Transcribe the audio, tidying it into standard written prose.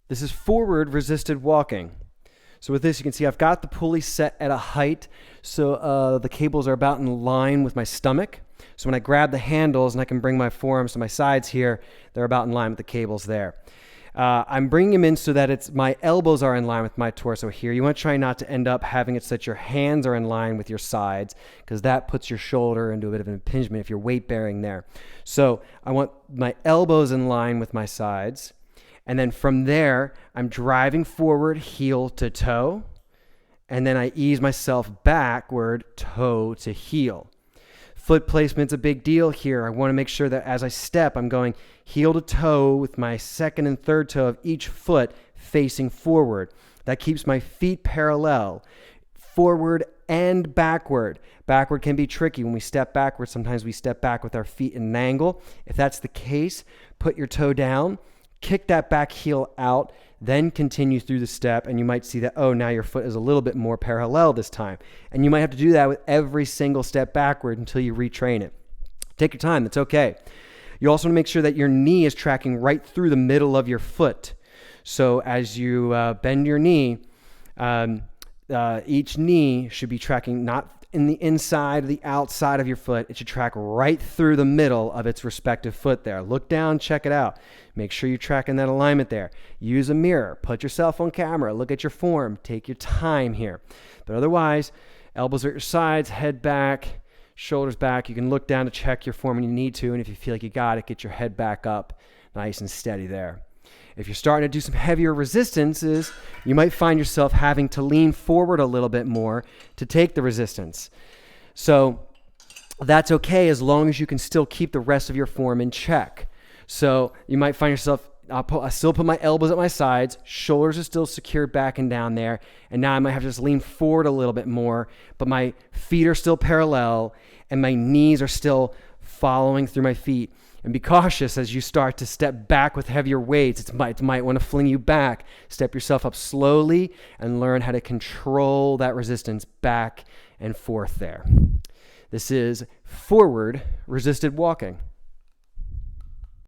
This is forward resisted walking. So with this, you can see I've got the pulley set at a height, so the cables are about in line with my stomach. So when I grab the handles and I can bring my forearms to my sides here, they're about in line with the cables there. I'm bringing them in so that my elbows are in line with my torso here. You want to try not to end up having it so that your hands are in line with your sides, because that puts your shoulder into a bit of an impingement if you're weight bearing there. So I want my elbows in line with my sides. And then from there, I'm driving forward, heel to toe. And then I ease myself backward, toe to heel. Foot placement's a big deal here. I want to make sure that as I step, I'm going heel to toe with my second and third toe of each foot facing forward. That keeps my feet parallel, forward and backward. Backward can be tricky. When we step backward, sometimes we step back with our feet in an angle. If that's the case, put your toe down, kick that back heel out, then continue through the step, and you might see that, oh, now your foot is a little bit more parallel this time. And you might have to do that with every single step backward until you retrain it. Take your time. That's okay. You also want to make sure that your knee is tracking right through the middle of your foot. So as you bend your knee, each knee should be tracking not in the inside or the outside of your foot. It should track right through the middle of its respective foot there. Look down, check it out. Make sure you're tracking that alignment there. Use a mirror. Put yourself on camera. Look at your form. Take your time here. But otherwise, elbows are at your sides, head back, shoulders back. You can look down to check your form when you need to, and if you feel like you got it, get your head back up nice and steady there. If you're starting to do some heavier resistances, you might find yourself having to lean forward a little bit more to take the resistance. So that's okay as long as you can still keep the rest of your form in check. So you might find yourself, I still put my elbows at my sides, shoulders are still secured back and down there, and now I might have to just lean forward a little bit more, but my feet are still parallel and my knees are still following through my feet. And be cautious as you start to step back with heavier weights. It might want to fling you back. Step yourself up slowly and learn how to control that resistance back and forth there. This is forward resisted walking.